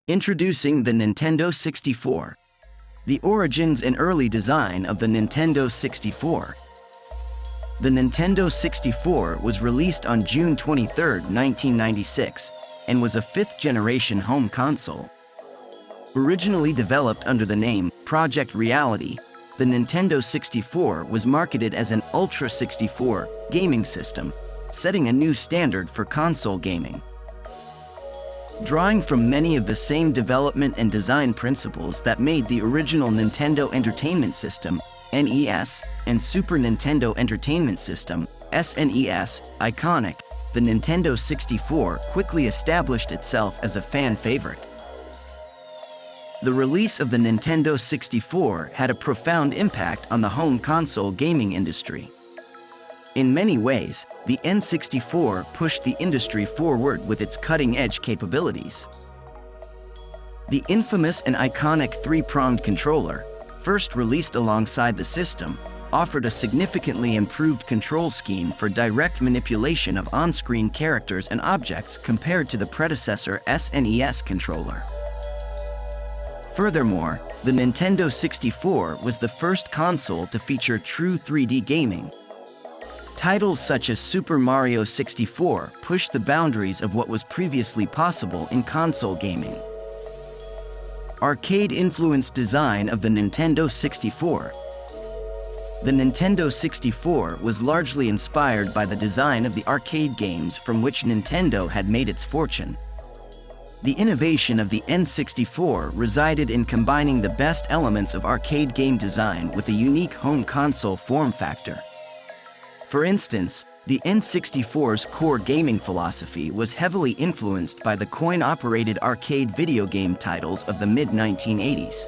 Introducing the Nintendo 64. The origins and early design of the Nintendo 64. The Nintendo 64 was released on June 23, 1996, and was a fifth-generation home console. Originally developed under the name Project Reality, the Nintendo 64 was marketed as an Ultra 64 gaming system, setting a new standard for console gaming. Drawing from many of the same development and design principles that made the original Nintendo Entertainment System, NES, and Super Nintendo Entertainment System, SNES, iconic, the Nintendo 64 quickly established itself as a fan favorite. The release of the Nintendo 64 had a profound impact on the home console gaming industry. In many ways, the N64 pushed the industry forward with its cutting-edge capabilities. The infamous and iconic three-pronged controller, first released alongside the system, offered a significantly improved control scheme for direct manipulation of on-screen characters and objects compared to the predecessor SNES controller. Furthermore, the Nintendo 64 was the first console to feature true 3D gaming. Titles such as Super Mario 64 pushed the boundaries of what was previously possible in console gaming. Arcade-influenced design of the Nintendo 64. The Nintendo 64 was largely inspired by the design of the arcade games from which Nintendo had made its fortune. The innovation of the N64 resided in combining the best elements of arcade game design with a unique home console form factor. For instance, the N64's core gaming philosophy was heavily influenced by the coin-operated arcade video game titles of the mid-1980s.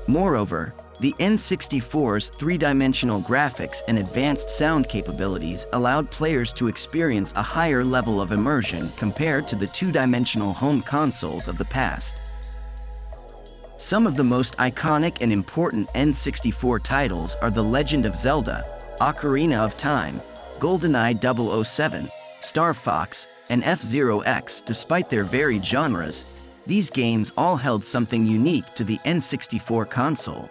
Moreover, the N64's three-dimensional graphics and advanced sound capabilities allowed players to experience a higher level of immersion compared to the two-dimensional home consoles of the past. Some of the most iconic and important N64 titles are The Legend of Zelda, Ocarina of Time, GoldenEye 007, Star Fox, and F-Zero X. Despite their varied genres, these games all held something unique to the N64 console.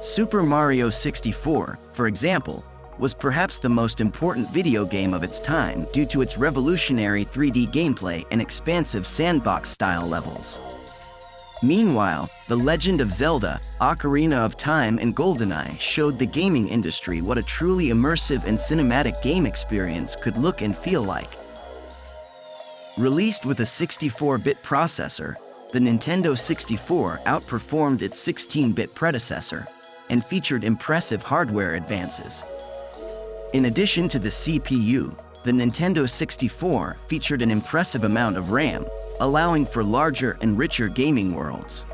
Super Mario 64, for example, was perhaps the most important video game of its time due to its revolutionary 3D gameplay and expansive sandbox-style levels. Meanwhile, The Legend of Zelda, Ocarina of Time, and GoldenEye showed the gaming industry what a truly immersive and cinematic game experience could look and feel like. Released with a 64-bit processor, the Nintendo 64 outperformed its 16-bit predecessor and featured impressive hardware advances. In addition to the CPU, the Nintendo 64 featured an impressive amount of RAM, allowing for larger and richer gaming worlds.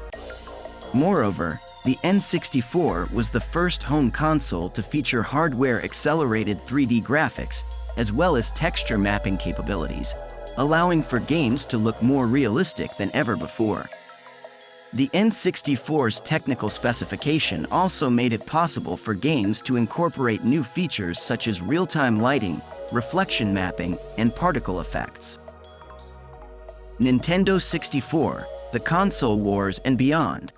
Moreover, the N64 was the first home console to feature hardware-accelerated 3D graphics, as well as texture mapping capabilities, allowing for games to look more realistic than ever before. The N64's technical specification also made it possible for games to incorporate new features such as real-time lighting, reflection mapping, and particle effects. Nintendo 64, the console wars and beyond.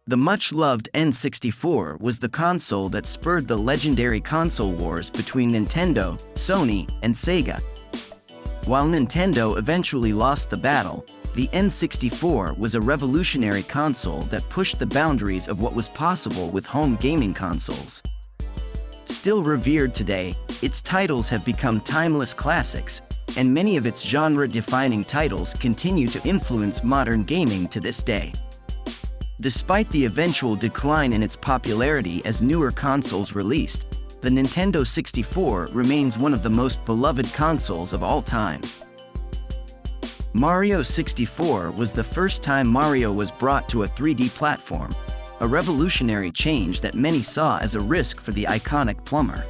The much-loved N64 was the console that spurred the legendary console wars between Nintendo, Sony, and Sega. While Nintendo eventually lost the battle, the N64 was a revolutionary console that pushed the boundaries of what was possible with home gaming consoles. Still revered today, its titles have become timeless classics, and many of its genre-defining titles continue to influence modern gaming to this day. Despite the eventual decline in its popularity as newer consoles released, the Nintendo 64 remains one of the most beloved consoles of all time. Mario 64 was the first time Mario was brought to a 3D platform, a revolutionary change that many saw as a risk for the iconic plumber.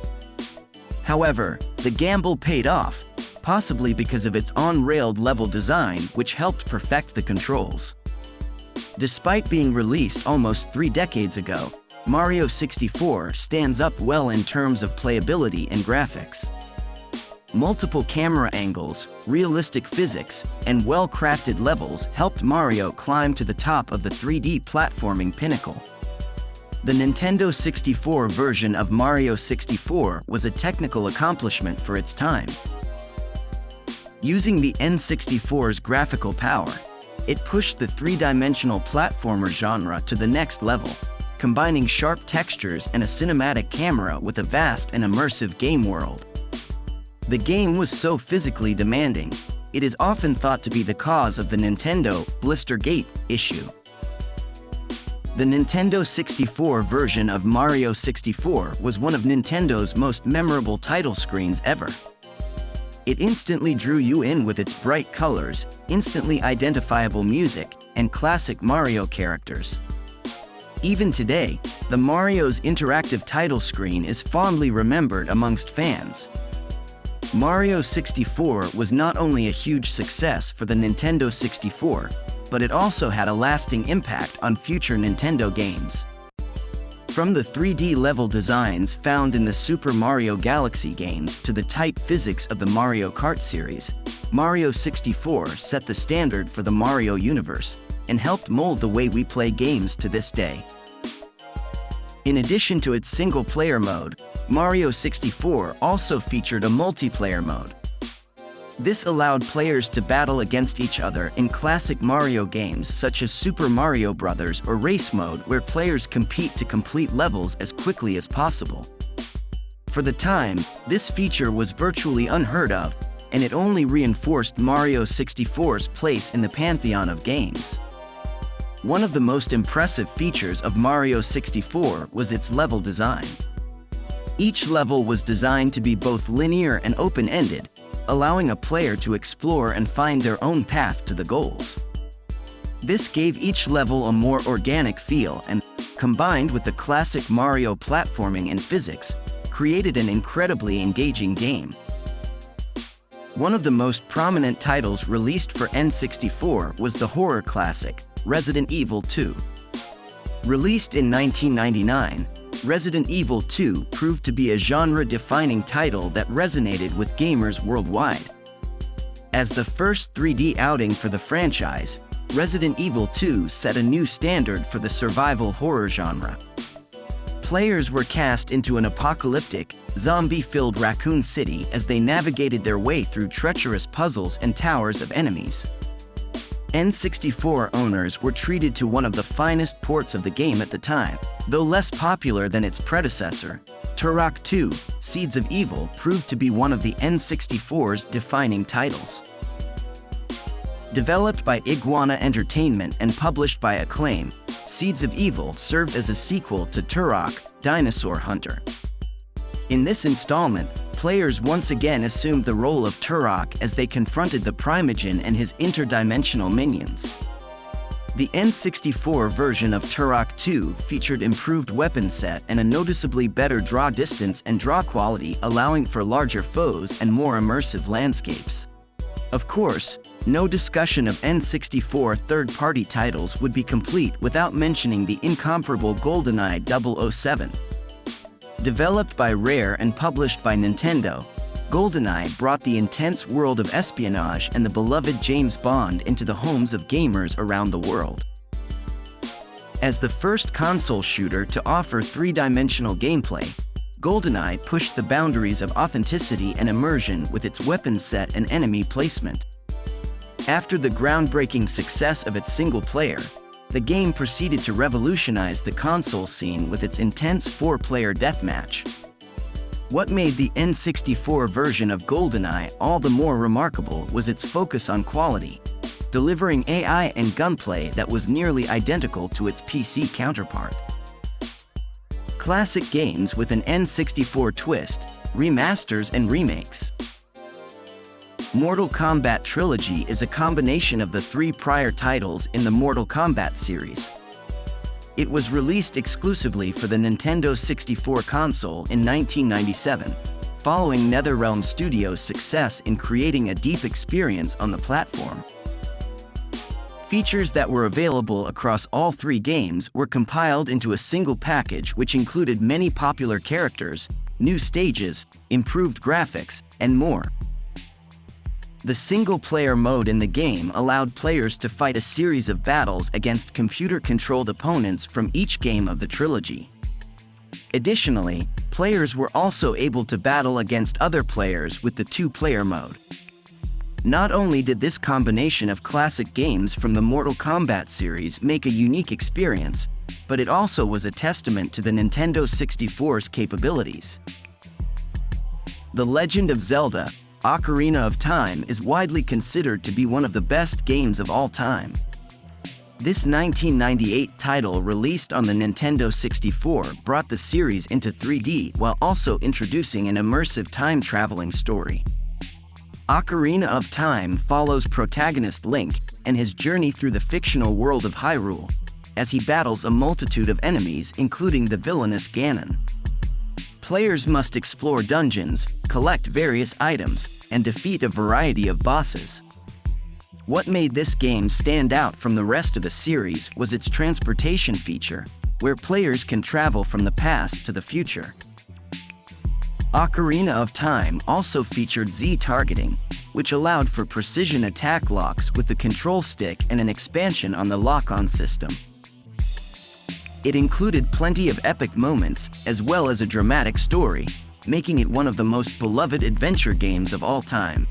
However, the gamble paid off, possibly because of its on-railed level design, which helped perfect the controls. Despite being released almost 3 decades ago, Mario 64 stands up well in terms of playability and graphics. Multiple camera angles, realistic physics, and well-crafted levels helped Mario climb to the top of the 3D platforming pinnacle. The Nintendo 64 version of Mario 64 was a technical accomplishment for its time. Using the N64's graphical power, it pushed the three-dimensional platformer genre to the next level, combining sharp textures and a cinematic camera with a vast and immersive game world. The game was so physically demanding, it is often thought to be the cause of the Nintendo Blistergate issue. The Nintendo 64 version of Mario 64 was one of Nintendo's most memorable title screens ever. It instantly drew you in with its bright colors, instantly identifiable music, and classic Mario characters. Even today, the Mario's interactive title screen is fondly remembered amongst fans. Mario 64 was not only a huge success for the Nintendo 64, but it also had a lasting impact on future Nintendo games. From the 3D level designs found in the Super Mario Galaxy games to the tight physics of the Mario Kart series, Mario 64 set the standard for the Mario universe and helped mold the way we play games to this day. In addition to its single-player mode, Mario 64 also featured a multiplayer mode. This allowed players to battle against each other in classic Mario games such as Super Mario Bros. Or Race Mode, where players compete to complete levels as quickly as possible. For the time, this feature was virtually unheard of, and it only reinforced Mario 64's place in the pantheon of games. One of the most impressive features of Mario 64 was its level design. Each level was designed to be both linear and open-ended, allowing a player to explore and find their own path to the goals. This gave each level a more organic feel and, combined with the classic Mario platforming and physics, created an incredibly engaging game. One of the most prominent titles released for N64 was the horror classic, Resident Evil 2. Released in 1999, Resident Evil 2 proved to be a genre-defining title that resonated with gamers worldwide. As the first 3D outing for the franchise, Resident Evil 2 set a new standard for the survival horror genre. Players were cast into an apocalyptic, zombie-filled Raccoon City as they navigated their way through treacherous puzzles and towers of enemies. N64 owners were treated to one of the finest ports of the game at the time. Though less popular than its predecessor, Turok 2: Seeds of Evil proved to be one of the N64's defining titles. Developed by Iguana Entertainment and published by Acclaim, Seeds of Evil served as a sequel to Turok: Dinosaur Hunter. In this installment, players once again assumed the role of Turok as they confronted the Primogen and his interdimensional minions. The N64 version of Turok 2 featured improved weapon set and a noticeably better draw distance and draw quality, allowing for larger foes and more immersive landscapes. Of course, no discussion of N64 third-party titles would be complete without mentioning the incomparable GoldenEye 007. Developed by Rare and published by Nintendo, GoldenEye brought the intense world of espionage and the beloved James Bond into the homes of gamers around the world. As the first console shooter to offer three-dimensional gameplay, GoldenEye pushed the boundaries of authenticity and immersion with its weapon set and enemy placement. After the groundbreaking success of its single-player, the game proceeded to revolutionize the console scene with its intense four-player deathmatch. What made the N64 version of GoldenEye all the more remarkable was its focus on quality, delivering AI and gunplay that was nearly identical to its PC counterpart. Classic games with an N64 twist, remasters and remakes. Mortal Kombat Trilogy is a combination of the three prior titles in the Mortal Kombat series. It was released exclusively for the Nintendo 64 console in 1997, following NetherRealm Studios' success in creating a deep experience on the platform. Features that were available across all three games were compiled into a single package which included many popular characters, new stages, improved graphics, and more. The single-player mode in the game allowed players to fight a series of battles against computer-controlled opponents from each game of the trilogy. Additionally, players were also able to battle against other players with the two-player mode. Not only did this combination of classic games from the Mortal Kombat series make a unique experience, but it also was a testament to the Nintendo 64's capabilities. The Legend of Zelda, Ocarina of Time is widely considered to be one of the best games of all time. This 1998 title released on the Nintendo 64 brought the series into 3D while also introducing an immersive time-traveling story. Ocarina of Time follows protagonist Link and his journey through the fictional world of Hyrule, as he battles a multitude of enemies including the villainous Ganon. Players must explore dungeons, collect various items, and defeat a variety of bosses. What made this game stand out from the rest of the series was its transportation feature, where players can travel from the past to the future. Ocarina of Time also featured Z-targeting, which allowed for precision attack locks with the control stick and an expansion on the lock-on system. It included plenty of epic moments, as well as a dramatic story, making it one of the most beloved adventure games of all time.